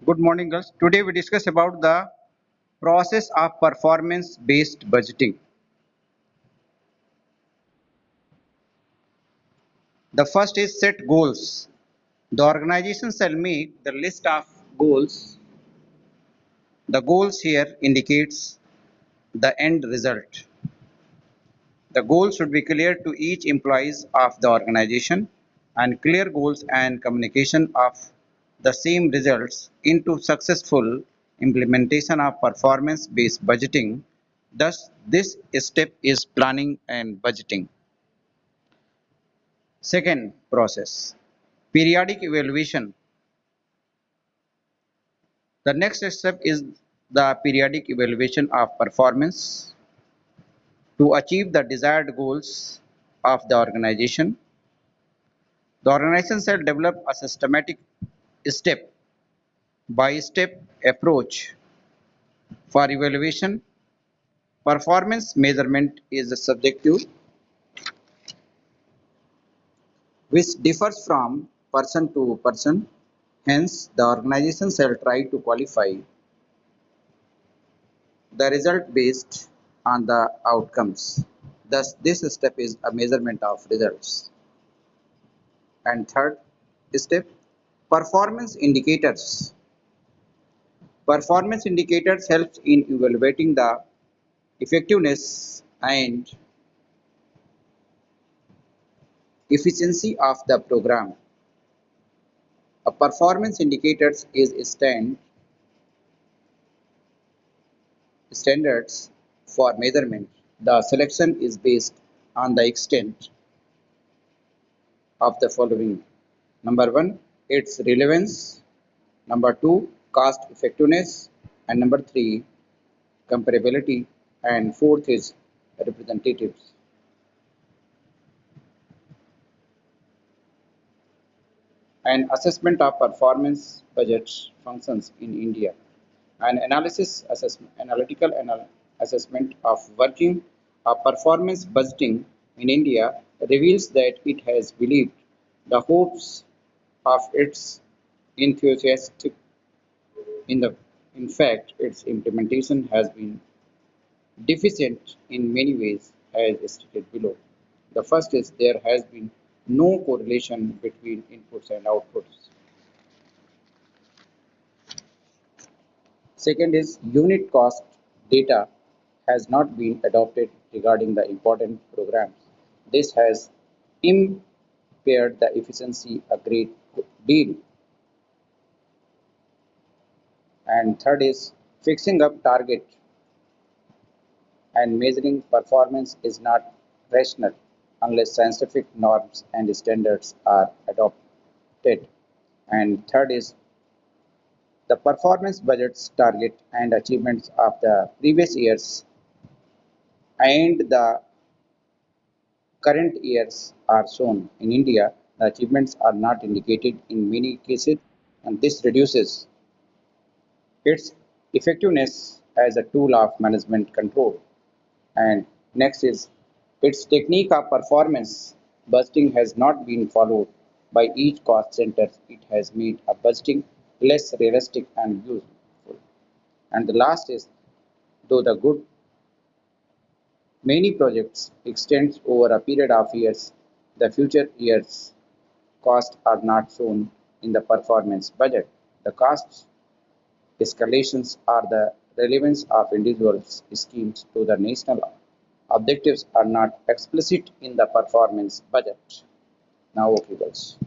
Good morning, girls. Today we discuss about the process of performance-based budgeting. The first is set goals. The organization shall make the list of goals. The goals here indicates the end result. The goals should be clear to each employees of the organization, and clear goals and communication of the same results into successful implementation of performance-based budgeting. Thus, this step is planning and budgeting. Second process, periodic evaluation. The next step is the periodic evaluation of performance to achieve the desired goals of the organization. The organization shall develop a systematic step by step approach for evaluation. Performance measurement is subjective, which differs from person to person. Hence, the organization shall try to qualify the result based on the outcomes. Thus, this step is a measurement of results. And third step, performance indicators. Performance indicators helps in evaluating the effectiveness and efficiency of the program. A performance indicators is standards for measurement. The selection is based on the extent of the following. Number one, its relevance. Number two, cost effectiveness. And number three, comparability. And fourth is representatives. And assessment of performance budget functions in India. An analytical assessment of working of performance budgeting in India reveals that it has believed the hopes of its enthusiasts in fact its implementation has been deficient in many ways as stated below. The first is there has been no correlation between inputs and outputs. Second is unit cost data has not been adopted regarding the important programs. This has impaired the efficiency a great deal. And third is fixing up target and measuring performance is not rational unless scientific norms and standards are adopted. And third is the performance budgets target and achievements of the previous years and the current years are shown. In India, the achievements are not indicated in many cases, and this reduces its effectiveness as a tool of management control. And next is its technique of performance budgeting has not been followed by each cost center. It has made a budgeting less realistic and useful. And the last is though the good many projects extends over a period of years, the future years costs are not shown in the performance budget. The cost escalations are the relevance of individual schemes to the national objectives are not explicit in the performance budget. Now, okay, guys.